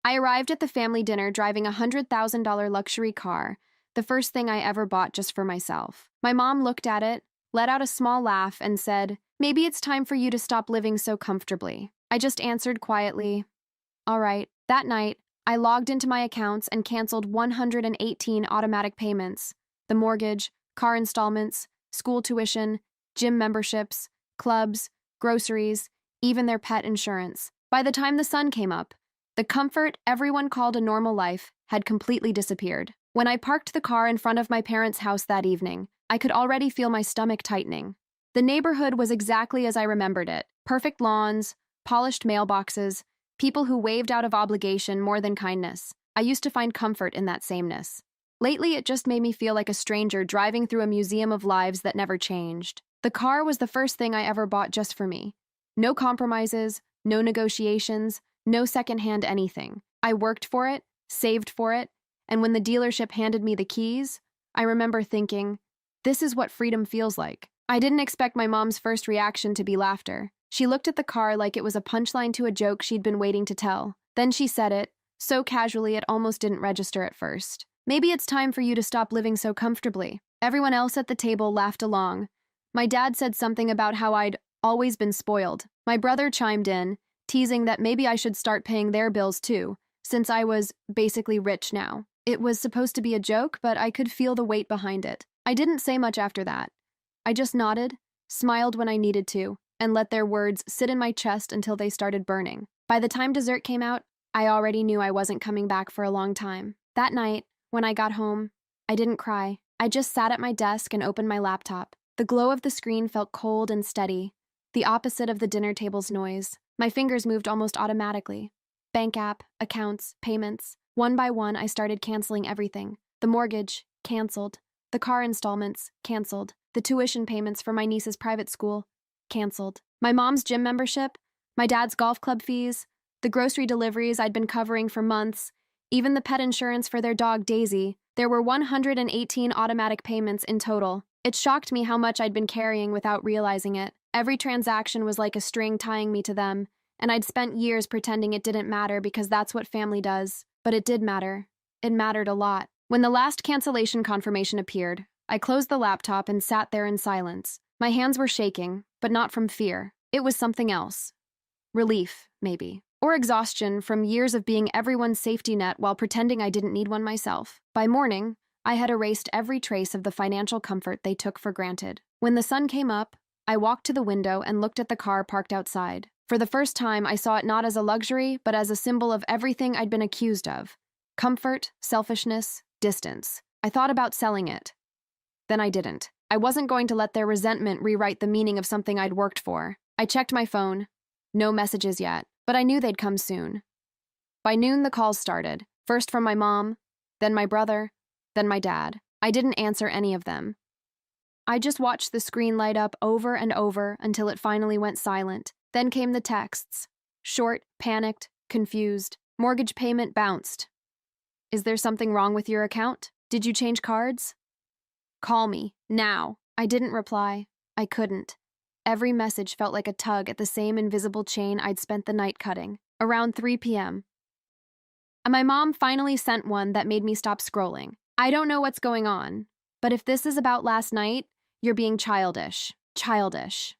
I arrived at the family dinner driving a $100,000 luxury car, the first thing I ever bought just for myself. My mom looked at it, let out a small laugh, and said, "Maybe it's time for you to stop living so comfortably." I just answered quietly, "All right." That night, I logged into my accounts and canceled 118 automatic payments: the mortgage, car installments, school tuition, gym memberships, clubs, groceries, even their pet insurance. By the time the sun came up, the comfort everyone called a normal life had completely disappeared. When I parked the car in front of my parents' house that evening, I could already feel my stomach tightening. The neighborhood was exactly as I remembered it: perfect lawns, polished mailboxes, people who waved out of obligation more than kindness. I used to find comfort in that sameness. Lately, it just made me feel like a stranger driving through a museum of lives that never changed. The car was the first thing I ever bought just for me. No compromises, no negotiations, no secondhand anything. I worked for it, saved for it, and when the dealership handed me the keys, I remember thinking, this is what freedom feels like. I didn't expect my mom's first reaction to be laughter. She looked at the car like it was a punchline to a joke she'd been waiting to tell. Then she said it, so casually it almost didn't register at first. "Maybe it's time for you to stop living so comfortably." Everyone else at the table laughed along. My dad said something about how I'd always been spoiled. My brother chimed in, teasing that maybe I should start paying their bills too, since I was basically rich now. It was supposed to be a joke, but I could feel the weight behind it. I didn't say much after that. I just nodded, smiled when I needed to, and let their words sit in my chest until they started burning. By the time dessert came out, I already knew I wasn't coming back for a long time. That night, when I got home, I didn't cry. I just sat at my desk and opened my laptop. The glow of the screen felt cold and steady, the opposite of the dinner table's noise. My fingers moved almost automatically. Bank app, accounts, payments. One by one, I started canceling everything. The mortgage, canceled. The car installments, canceled. The tuition payments for my niece's private school, canceled. My mom's gym membership, my dad's golf club fees, the grocery deliveries I'd been covering for months, even the pet insurance for their dog Daisy. There were 118 automatic payments in total. It shocked me how much I'd been carrying without realizing it. Every transaction was like a string tying me to them, and I'd spent years pretending it didn't matter because that's what family does. But it did matter. It mattered a lot. When the last cancellation confirmation appeared, I closed the laptop and sat there in silence. My hands were shaking, but not from fear. It was something else. Relief, maybe. Or exhaustion from years of being everyone's safety net while pretending I didn't need one myself. By morning, I had erased every trace of the financial comfort they took for granted. When the sun came up, I walked to the window and looked at the car parked outside. For the first time, I saw it not as a luxury, but as a symbol of everything I'd been accused of: comfort, selfishness, distance. I thought about selling it. Then I didn't. I wasn't going to let their resentment rewrite the meaning of something I'd worked for. I checked my phone. No messages yet, but I knew they'd come soon. By noon, the calls started. First from my mom, then my brother, then my dad. I didn't answer any of them. I just watched the screen light up over and over until it finally went silent. Then came the texts. Short, panicked, confused. Mortgage payment bounced. Is there something wrong with your account? Did you change cards? Call me, now. I didn't reply. I couldn't. Every message felt like a tug at the same invisible chain I'd spent the night cutting. Around 3 p.m. And my mom finally sent one that made me stop scrolling. "I don't know what's going on, but if this is about last night, you're being childish." Childish.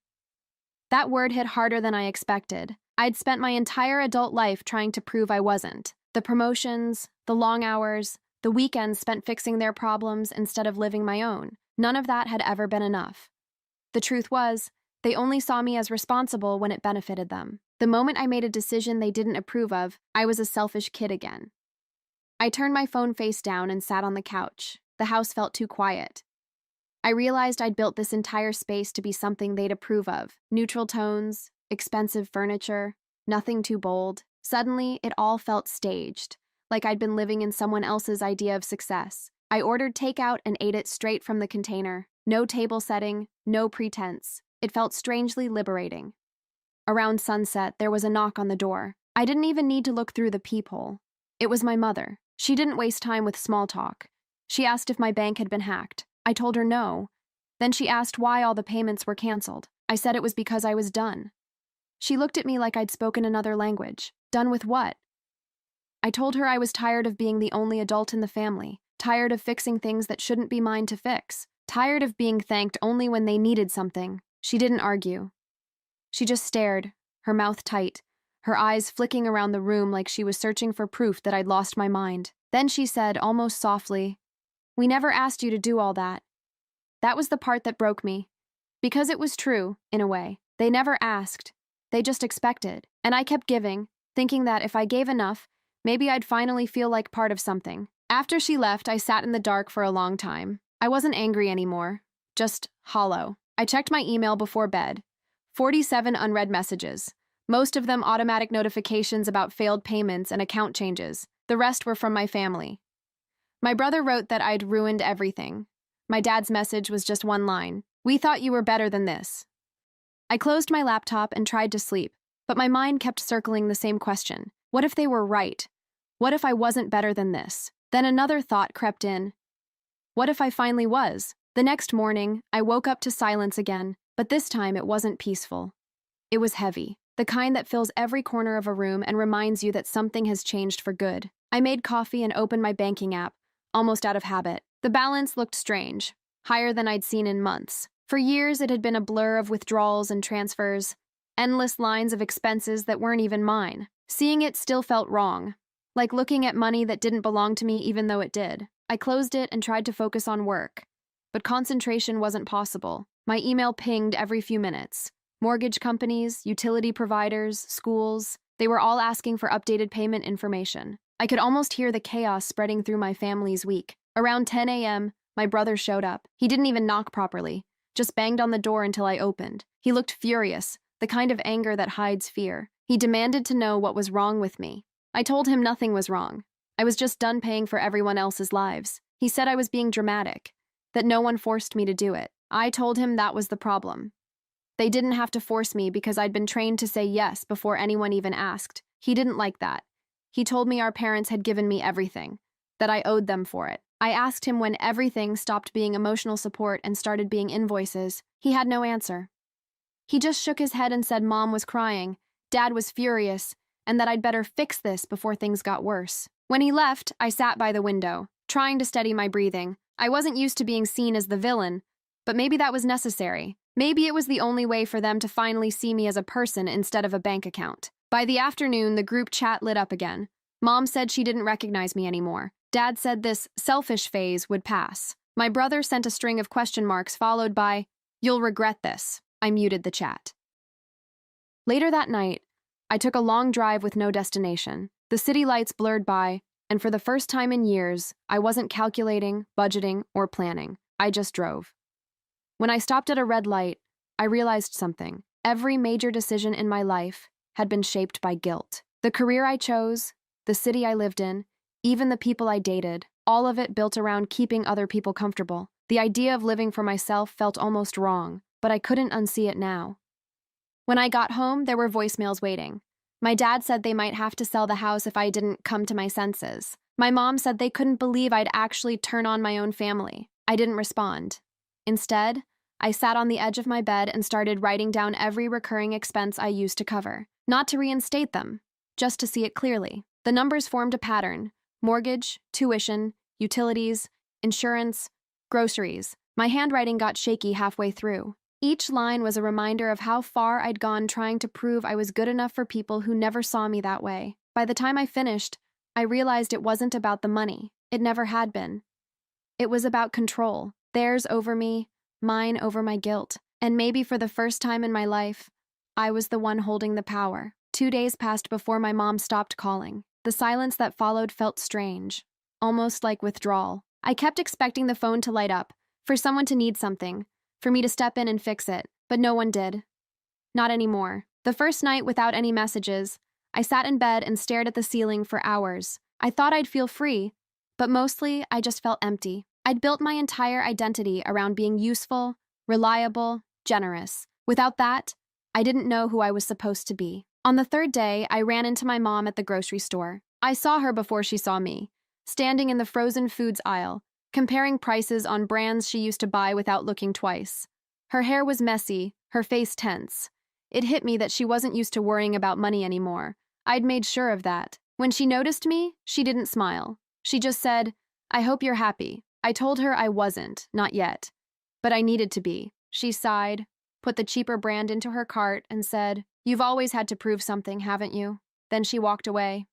That word hit harder than I expected. I'd spent my entire adult life trying to prove I wasn't. The promotions, the long hours, the weekends spent fixing their problems instead of living my own. None of that had ever been enough. The truth was, they only saw me as responsible when it benefited them. The moment I made a decision they didn't approve of, I was a selfish kid again. I turned my phone face down and sat on the couch. The house felt too quiet. I realized I'd built this entire space to be something they'd approve of. Neutral tones, expensive furniture, nothing too bold. Suddenly, it all felt staged, like I'd been living in someone else's idea of success. I ordered takeout and ate it straight from the container. No table setting, no pretense. It felt strangely liberating. Around sunset, there was a knock on the door. I didn't even need to look through the peephole. It was my mother. She didn't waste time with small talk. She asked if my bank had been hacked. I told her no. Then she asked why all the payments were canceled. I said it was because I was done. She looked at me like I'd spoken another language. Done with what? I told her I was tired of being the only adult in the family, tired of fixing things that shouldn't be mine to fix, tired of being thanked only when they needed something. She didn't argue. She just stared, her mouth tight, her eyes flicking around the room like she was searching for proof that I'd lost my mind. Then she said, almost softly, "We never asked you to do all that." That was the part that broke me. Because it was true, in a way. They never asked. They just expected. And I kept giving, thinking that if I gave enough, maybe I'd finally feel like part of something. After she left, I sat in the dark for a long time. I wasn't angry anymore, just hollow. I checked my email before bed. 47 unread messages. Most of them automatic notifications about failed payments and account changes. The rest were from my family. My brother wrote that I'd ruined everything. My dad's message was just one line. "We thought you were better than this." I closed my laptop and tried to sleep, but my mind kept circling the same question. What if they were right? What if I wasn't better than this? Then another thought crept in. What if I finally was? The next morning, I woke up to silence again, but this time it wasn't peaceful. It was heavy, the kind that fills every corner of a room and reminds you that something has changed for good. I made coffee and opened my banking app, almost out of habit. The balance looked strange, higher than I'd seen in months. For years, it had been a blur of withdrawals and transfers, endless lines of expenses that weren't even mine. Seeing it still felt wrong, like looking at money that didn't belong to me even though it did. I closed it and tried to focus on work, but concentration wasn't possible. My email pinged every few minutes. Mortgage companies, utility providers, schools, they were all asking for updated payment information. I could almost hear the chaos spreading through my family's week. Around 10 a.m., my brother showed up. He didn't even knock properly, just banged on the door until I opened. He looked furious, the kind of anger that hides fear. He demanded to know what was wrong with me. I told him nothing was wrong. I was just done paying for everyone else's lives. He said I was being dramatic, that no one forced me to do it. I told him that was the problem. They didn't have to force me because I'd been trained to say yes before anyone even asked. He didn't like that. He told me our parents had given me everything, that I owed them for it. I asked him when everything stopped being emotional support and started being invoices. He had no answer. He just shook his head and said Mom was crying, Dad was furious, and that I'd better fix this before things got worse. When he left, I sat by the window, trying to steady my breathing. I wasn't used to being seen as the villain, but maybe that was necessary. Maybe it was the only way for them to finally see me as a person instead of a bank account. By the afternoon, the group chat lit up again. Mom said she didn't recognize me anymore. Dad said this selfish phase would pass. My brother sent a string of question marks followed by, "You'll regret this." I muted the chat. Later that night, I took a long drive with no destination. The city lights blurred by, and for the first time in years, I wasn't calculating, budgeting, or planning. I just drove. When I stopped at a red light, I realized something. Every major decision in my life had been shaped by guilt. The career I chose, the city I lived in, even the people I dated, all of it built around keeping other people comfortable. The idea of living for myself felt almost wrong, but I couldn't unsee it now. When I got home, there were voicemails waiting. My dad said they might have to sell the house if I didn't come to my senses. My mom said they couldn't believe I'd actually turn on my own family. I didn't respond. Instead, I sat on the edge of my bed and started writing down every recurring expense I used to cover. Not to reinstate them, just to see it clearly. The numbers formed a pattern: mortgage, tuition, utilities, insurance, groceries. My handwriting got shaky halfway through. Each line was a reminder of how far I'd gone trying to prove I was good enough for people who never saw me that way. By the time I finished, I realized it wasn't about the money. It never had been. It was about control. Theirs over me, mine over my guilt. And maybe for the first time in my life, I was the one holding the power. 2 days passed before my mom stopped calling. The silence that followed felt strange, almost like withdrawal. I kept expecting the phone to light up, for someone to need something, for me to step in and fix it, but no one did. Not anymore. The first night without any messages, I sat in bed and stared at the ceiling for hours. I thought I'd feel free, but mostly I just felt empty. I'd built my entire identity around being useful, reliable, generous. Without that, I didn't know who I was supposed to be. On the third day, I ran into my mom at the grocery store. I saw her before she saw me, standing in the frozen foods aisle, comparing prices on brands she used to buy without looking twice. Her hair was messy, her face tense. It hit me that she wasn't used to worrying about money anymore. I'd made sure of that. When she noticed me, she didn't smile. She just said, "I hope you're happy." I told her I wasn't, not yet. But I needed to be. She sighed, put the cheaper brand into her cart, and said, "You've always had to prove something, haven't you?" Then she walked away.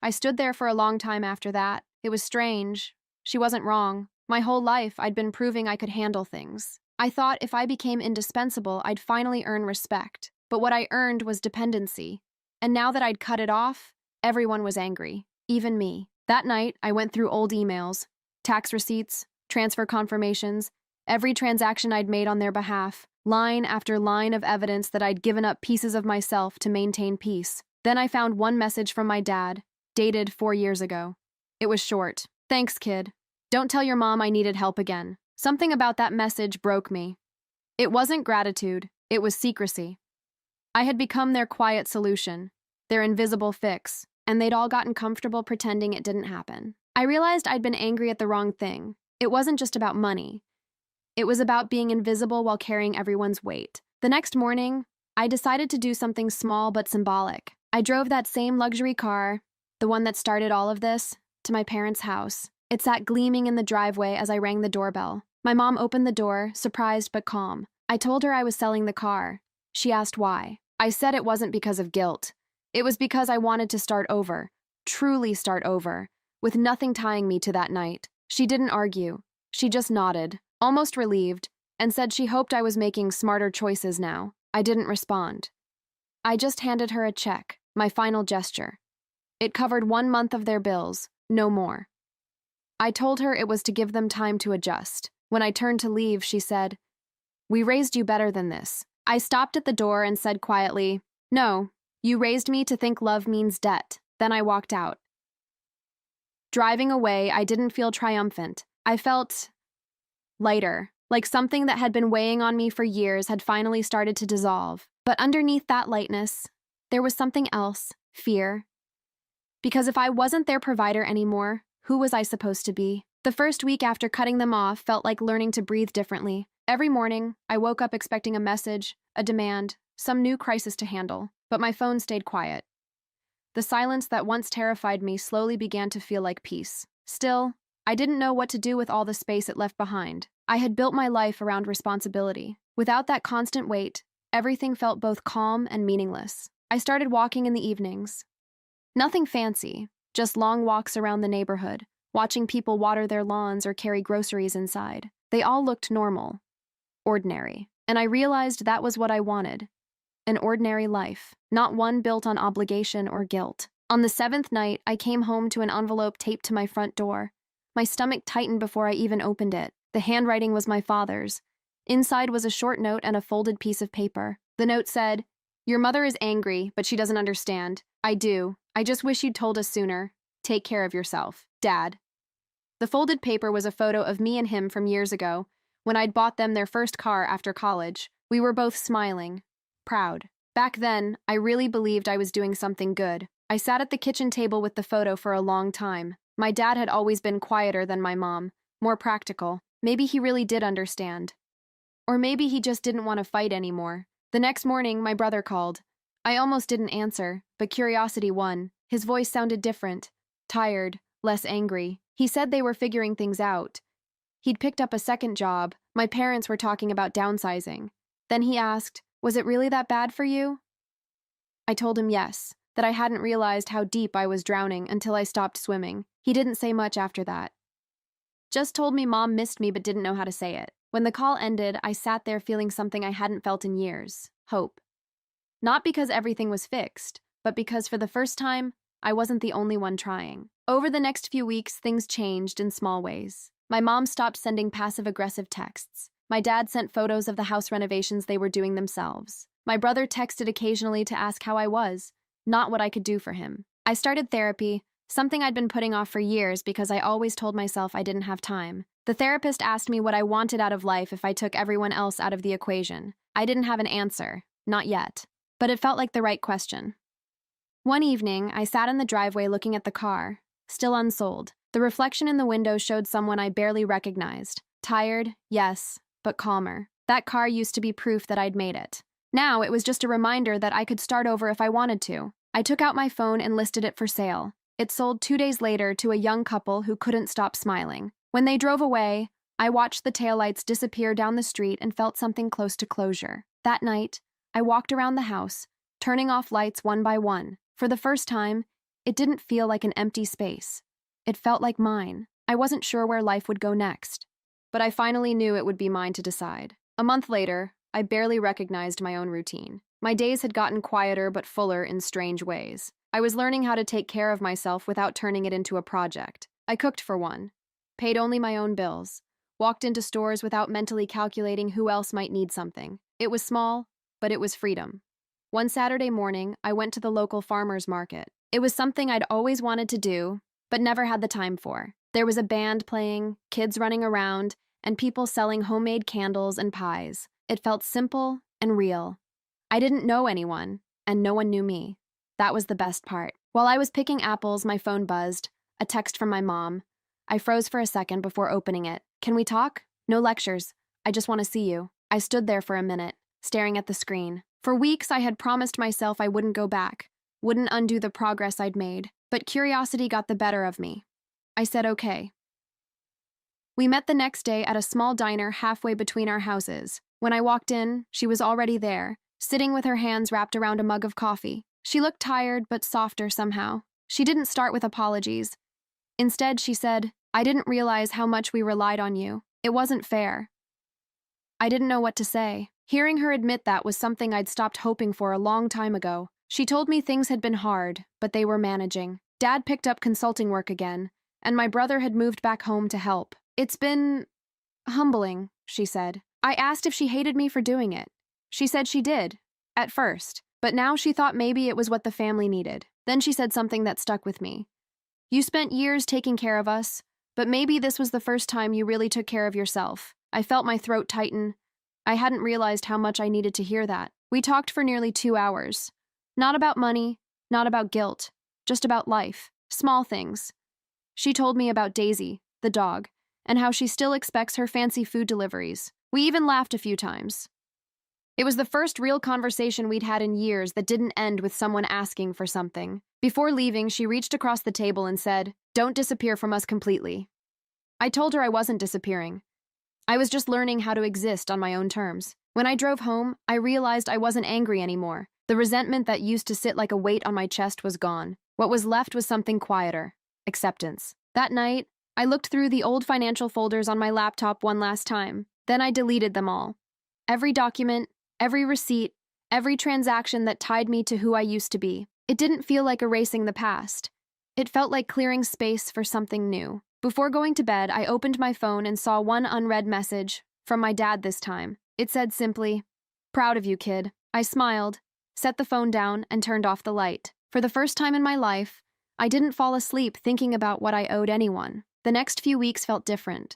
I stood there for a long time after that. It was strange. She wasn't wrong. My whole life, I'd been proving I could handle things. I thought if I became indispensable, I'd finally earn respect. But what I earned was dependency. And now that I'd cut it off, everyone was angry, even me. That night, I went through old emails, tax receipts, transfer confirmations, every transaction I'd made on their behalf, line after line of evidence that I'd given up pieces of myself to maintain peace. Then I found one message from my dad, dated 4 years ago. It was short. "Thanks, kid. Don't tell your mom I needed help again." Something about that message broke me. It wasn't gratitude, it was secrecy. I had become their quiet solution, their invisible fix, and they'd all gotten comfortable pretending it didn't happen. I realized I'd been angry at the wrong thing. It wasn't just about money. It was about being invisible while carrying everyone's weight. The next morning, I decided to do something small but symbolic. I drove that same luxury car, the one that started all of this, to my parents' house. It sat gleaming in the driveway as I rang the doorbell. My mom opened the door, surprised but calm. I told her I was selling the car. She asked why. I said it wasn't because of guilt. It was because I wanted to start over, truly start over, with nothing tying me to that night. She didn't argue. She just nodded, almost relieved, and said she hoped I was making smarter choices now. I didn't respond. I just handed her a check, my final gesture. It covered 1 month of their bills, no more. I told her it was to give them time to adjust. When I turned to leave, she said, "We raised you better than this." I stopped at the door and said quietly, "No, you raised me to think love means debt." Then I walked out. Driving away, I didn't feel triumphant. I felt lighter, like something that had been weighing on me for years had finally started to dissolve. But underneath that lightness, there was something else, fear. Because if I wasn't their provider anymore, who was I supposed to be? The first week after cutting them off felt like learning to breathe differently. Every morning, I woke up expecting a message, a demand, some new crisis to handle, but my phone stayed quiet. The silence that once terrified me slowly began to feel like peace. Still, I didn't know what to do with all the space it left behind. I had built my life around responsibility. Without that constant weight, everything felt both calm and meaningless. I started walking in the evenings. Nothing fancy, just long walks around the neighborhood, watching people water their lawns or carry groceries inside. They all looked normal, ordinary, and I realized that was what I wanted. An ordinary life, not one built on obligation or guilt. On the 7th night, I came home to an envelope taped to my front door. My stomach tightened before I even opened it. The handwriting was my father's. Inside was a short note and a folded piece of paper. The note said, "Your mother is angry, but she doesn't understand. I do. I just wish you'd told us sooner. Take care of yourself. Dad." The folded paper was a photo of me and him from years ago, when I'd bought them their first car after college. We were both smiling, proud. Back then, I really believed I was doing something good. I sat at the kitchen table with the photo for a long time. My dad had always been quieter than my mom, more practical. Maybe he really did understand. Or maybe he just didn't want to fight anymore. The next morning, my brother called. I almost didn't answer, but curiosity won. His voice sounded different, tired, less angry. He said they were figuring things out. He'd picked up a second job. My parents were talking about downsizing. Then he asked, "Was it really that bad for you?" I told him yes, that I hadn't realized how deep I was drowning until I stopped swimming. He didn't say much after that. Just told me Mom missed me but didn't know how to say it. When the call ended, I sat there feeling something I hadn't felt in years. Hope. Not because everything was fixed, but because for the first time, I wasn't the only one trying. Over the next few weeks, things changed in small ways. My mom stopped sending passive-aggressive texts. My dad sent photos of the house renovations they were doing themselves. My brother texted occasionally to ask how I was, not what I could do for him. I started therapy, something I'd been putting off for years because I always told myself I didn't have time. The therapist asked me what I wanted out of life if I took everyone else out of the equation. I didn't have an answer, not yet, but it felt like the right question. One evening, I sat in the driveway looking at the car, still unsold. The reflection in the window showed someone I barely recognized. Tired, yes, but calmer. That car used to be proof that I'd made it. Now it was just a reminder that I could start over if I wanted to. I took out my phone and listed it for sale. It sold 2 days later to a young couple who couldn't stop smiling. When they drove away, I watched the taillights disappear down the street and felt something close to closure. That night, I walked around the house, turning off lights one by one. For the first time, it didn't feel like an empty space. It felt like mine. I wasn't sure where life would go next, but I finally knew it would be mine to decide. A month later, I barely recognized my own routine. My days had gotten quieter but fuller in strange ways. I was learning how to take care of myself without turning it into a project. I cooked for one, paid only my own bills, walked into stores without mentally calculating who else might need something. It was small, but it was freedom. One Saturday morning, I went to the local farmer's market. It was something I'd always wanted to do, but never had the time for. There was a band playing, kids running around, and people selling homemade candles and pies. It felt simple and real. I didn't know anyone, and no one knew me. That was the best part. While I was picking apples, my phone buzzed. A text from my mom. I froze for a second before opening it. Can we talk? No lectures. I just want to see you. I stood there for a minute, staring at the screen. For weeks, I had promised myself I wouldn't go back, wouldn't undo the progress I'd made, but curiosity got the better of me. I said okay. We met the next day at a small diner halfway between our houses. When I walked in, she was already there, sitting with her hands wrapped around a mug of coffee. She looked tired but softer somehow. She didn't start with apologies. Instead, she said, "I didn't realize how much we relied on you. It wasn't fair." I didn't know what to say. Hearing her admit that was something I'd stopped hoping for a long time ago. She told me things had been hard, but they were managing. Dad picked up consulting work again, and my brother had moved back home to help. "It's been humbling," she said. I asked if she hated me for doing it. She said she did, at first, but now she thought maybe it was what the family needed. Then she said something that stuck with me. "You spent years taking care of us, but maybe this was the first time you really took care of yourself." I felt my throat tighten. I hadn't realized how much I needed to hear that. We talked for nearly 2 hours. Not about money, not about guilt, just about life, small things. She told me about Daisy, the dog, and how she still expects her fancy food deliveries. We even laughed a few times. It was the first real conversation we'd had in years that didn't end with someone asking for something. Before leaving, she reached across the table and said, "Don't disappear from us completely." I told her I wasn't disappearing. I was just learning how to exist on my own terms. When I drove home, I realized I wasn't angry anymore. The resentment that used to sit like a weight on my chest was gone. What was left was something quieter: acceptance. That night, I looked through the old financial folders on my laptop one last time. Then I deleted them all. Every document, every receipt, every transaction that tied me to who I used to be. It didn't feel like erasing the past. It felt like clearing space for something new. Before going to bed, I opened my phone and saw one unread message, from my dad this time. It said simply, "Proud of you, kid." I smiled, set the phone down, and turned off the light. For the first time in my life, I didn't fall asleep thinking about what I owed anyone. The next few weeks felt different.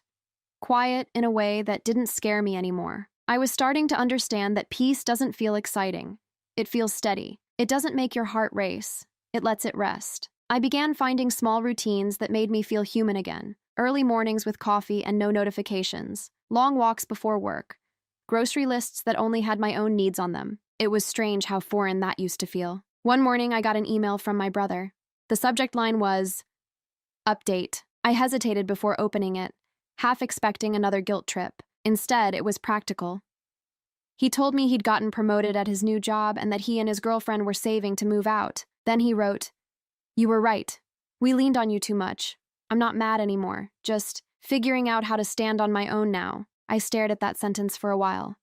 Quiet in a way that didn't scare me anymore. I was starting to understand that peace doesn't feel exciting. It feels steady. It doesn't make your heart race. It lets it rest. I began finding small routines that made me feel human again. Early mornings with coffee and no notifications. Long walks before work. Grocery lists that only had my own needs on them. It was strange how foreign that used to feel. One morning, I got an email from my brother. The subject line was, "Update." I hesitated before opening it, half expecting another guilt trip. Instead, it was practical. He told me he'd gotten promoted at his new job and that he and his girlfriend were saving to move out. Then he wrote, "You were right. We leaned on you too much. I'm not mad anymore, just figuring out how to stand on my own now." I stared at that sentence for a while.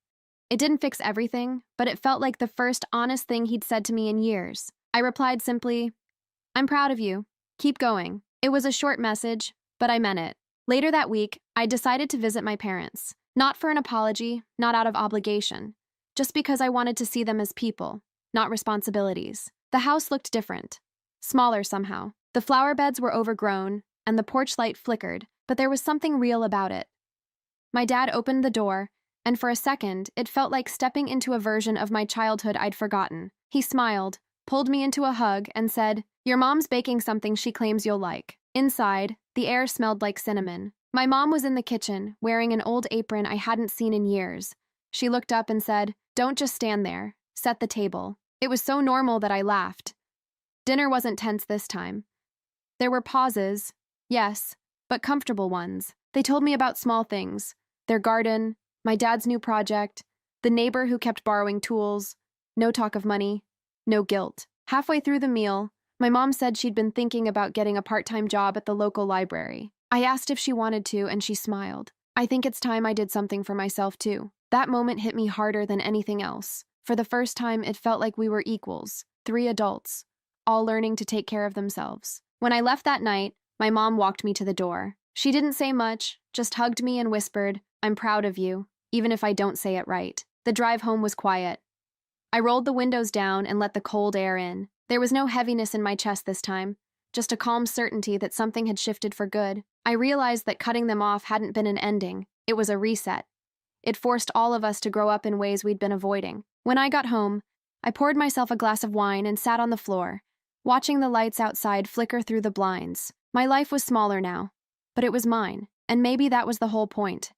It didn't fix everything, but it felt like the first honest thing he'd said to me in years. I replied simply, "I'm proud of you. Keep going." It was a short message, but I meant it. Later that week, I decided to visit my parents. Not for an apology, not out of obligation, just because I wanted to see them as people, not responsibilities. The house looked different. Smaller somehow. The flower beds were overgrown, and the porch light flickered, but there was something real about it. My dad opened the door, and for a second, it felt like stepping into a version of my childhood I'd forgotten. He smiled, pulled me into a hug, and said, "Your mom's baking something she claims you'll like." Inside, the air smelled like cinnamon. My mom was in the kitchen, wearing an old apron I hadn't seen in years. She looked up and said, "Don't just stand there. Set the table." It was so normal that I laughed. Dinner wasn't tense this time. There were pauses, yes, but comfortable ones. They told me about small things: their garden, my dad's new project, the neighbor who kept borrowing tools. No talk of money, no guilt. Halfway through the meal, my mom said she'd been thinking about getting a part-time job at the local library. I asked if she wanted to, and she smiled. I think it's time I did something for myself, too. That moment hit me harder than anything else. For the first time, it felt like we were equals, 3 adults, all learning to take care of themselves. When I left that night, my mom walked me to the door. She didn't say much, just hugged me and whispered, "I'm proud of you, even if I don't say it right." The drive home was quiet. I rolled the windows down and let the cold air in. There was no heaviness in my chest this time, just a calm certainty that something had shifted for good. I realized that cutting them off hadn't been an ending, it was a reset. It forced all of us to grow up in ways we'd been avoiding. When I got home, I poured myself a glass of wine and sat on the floor, watching the lights outside flicker through the blinds. My life was smaller now, but it was mine, and maybe that was the whole point.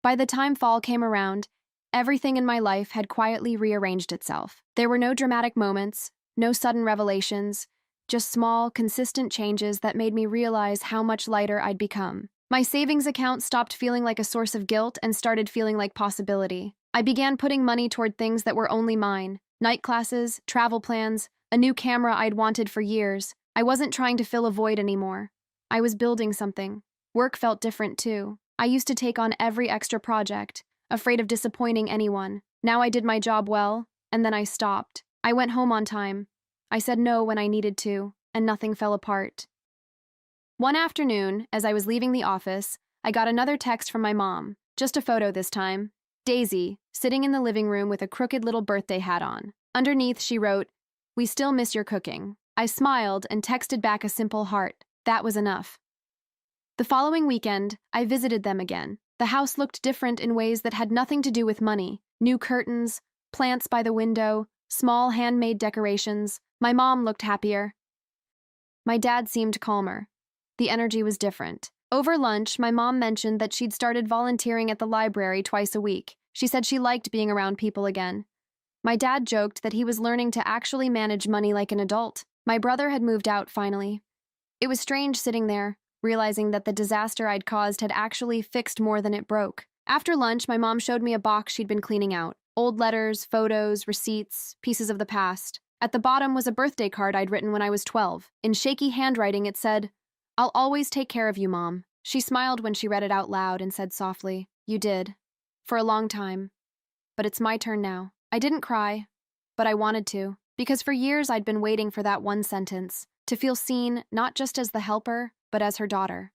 By the time fall came around, everything in my life had quietly rearranged itself. There were no dramatic moments, no sudden revelations, just small, consistent changes that made me realize how much lighter I'd become. My savings account stopped feeling like a source of guilt and started feeling like possibility. I began putting money toward things that were only mine: night classes, travel plans, a new camera I'd wanted for years. I wasn't trying to fill a void anymore. I was building something. Work felt different, too. I used to take on every extra project, afraid of disappointing anyone. Now I did my job well, and then I stopped. I went home on time. I said no when I needed to, and nothing fell apart. One afternoon, as I was leaving the office, I got another text from my mom. Just a photo this time. Daisy, sitting in the living room with a crooked little birthday hat on. Underneath, she wrote, "We still miss your cooking." I smiled and texted back a simple heart. That was enough. The following weekend, I visited them again. The house looked different in ways that had nothing to do with money. New curtains, plants by the window, small handmade decorations. My mom looked happier. My dad seemed calmer. The energy was different. Over lunch, my mom mentioned that she'd started volunteering at the library twice a week. She said she liked being around people again. My dad joked that he was learning to actually manage money like an adult. My brother had moved out finally. It was strange sitting there, realizing that the disaster I'd caused had actually fixed more than it broke. After lunch, my mom showed me a box she'd been cleaning out. Old letters, photos, receipts, pieces of the past. At the bottom was a birthday card I'd written when I was 12. In shaky handwriting, it said, "I'll always take care of you, Mom." She smiled when she read it out loud and said softly, "You did. For a long time. But it's my turn now." I didn't cry, but I wanted to, because for years I'd been waiting for that one sentence, to feel seen not just as the helper, but as her daughter.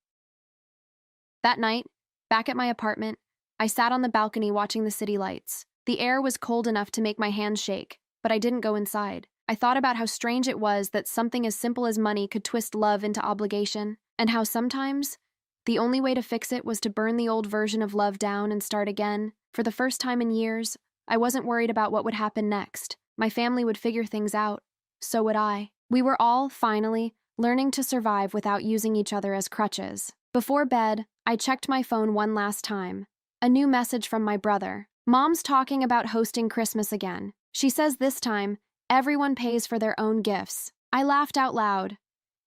That night, back at my apartment, I sat on the balcony watching the city lights. The air was cold enough to make my hands shake, but I didn't go inside. I thought about how strange it was that something as simple as money could twist love into obligation, and how sometimes the only way to fix it was to burn the old version of love down and start again. For the first time in years, I wasn't worried about what would happen next. My family would figure things out. So would I. We were all, finally, learning to survive without using each other as crutches. Before bed, I checked my phone one last time. A new message from my brother. "Mom's talking about hosting Christmas again. She says this time, everyone pays for their own gifts." I laughed out loud.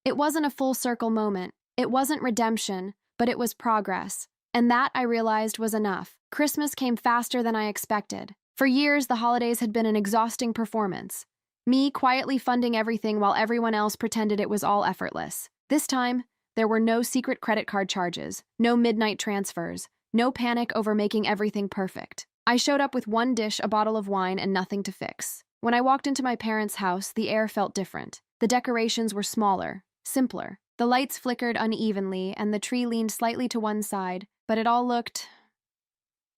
It wasn't a full circle moment. It wasn't redemption, but it was progress. And that, I realized, was enough. Christmas came faster than I expected. For years, the holidays had been an exhausting performance. Me quietly funding everything while everyone else pretended it was all effortless. This time, there were no secret credit card charges, no midnight transfers, no panic over making everything perfect. I showed up with one dish, a bottle of wine, and nothing to fix. When I walked into my parents' house, the air felt different. The decorations were smaller, simpler. The lights flickered unevenly, and the tree leaned slightly to one side, but it all looked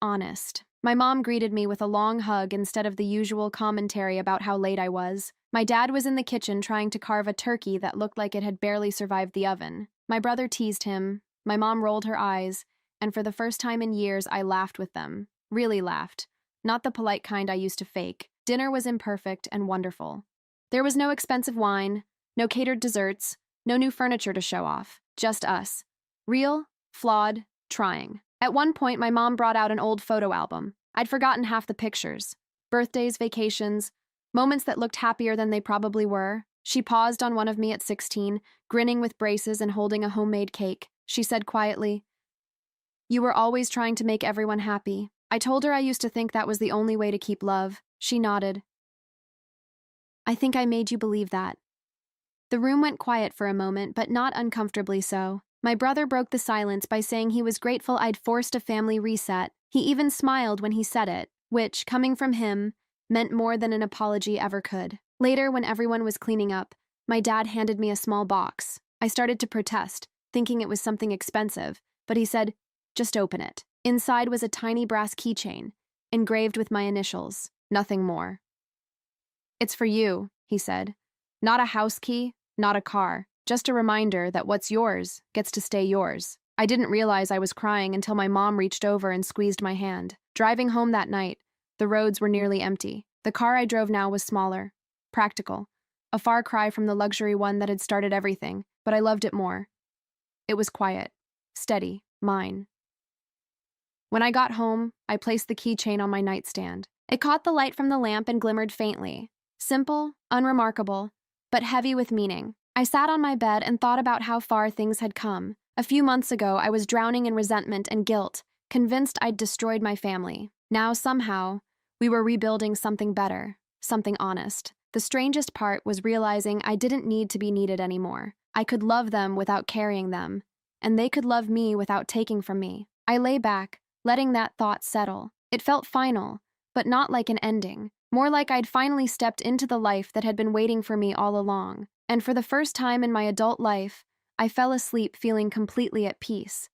honest. My mom greeted me with a long hug instead of the usual commentary about how late I was. My dad was in the kitchen trying to carve a turkey that looked like it had barely survived the oven. My brother teased him. My mom rolled her eyes, and for the first time in years, I laughed with them. Really laughed. Not the polite kind I used to fake. Dinner was imperfect and wonderful. There was no expensive wine, no catered desserts, no new furniture to show off. Just us. Real, flawed, trying. At one point, my mom brought out an old photo album. I'd forgotten half the pictures. Birthdays, vacations, moments that looked happier than they probably were. She paused on one of me at 16, grinning with braces and holding a homemade cake. She said quietly, "You were always trying to make everyone happy." I told her I used to think that was the only way to keep love. She nodded. "I think I made you believe that." The room went quiet for a moment, but not uncomfortably so. My brother broke the silence by saying he was grateful I'd forced a family reset. He even smiled when he said it, which, coming from him, meant more than an apology ever could. Later, when everyone was cleaning up, my dad handed me a small box. I started to protest, thinking it was something expensive, but he said, "Just open it." Inside was a tiny brass keychain, engraved with my initials, nothing more. "It's for you," he said. "Not a house key, not a car, just a reminder that what's yours gets to stay yours." I didn't realize I was crying until my mom reached over and squeezed my hand. Driving home that night, the roads were nearly empty. The car I drove now was smaller, practical, a far cry from the luxury one that had started everything, but I loved it more. It was quiet, steady, mine. When I got home, I placed the keychain on my nightstand. It caught the light from the lamp and glimmered faintly. Simple, unremarkable, but heavy with meaning. I sat on my bed and thought about how far things had come. A few months ago, I was drowning in resentment and guilt, convinced I'd destroyed my family. Now, somehow, we were rebuilding something better, something honest. The strangest part was realizing I didn't need to be needed anymore. I could love them without carrying them, and they could love me without taking from me. I lay back, letting that thought settle. It felt final, but not like an ending. More like I'd finally stepped into the life that had been waiting for me all along. And for the first time in my adult life, I fell asleep feeling completely at peace.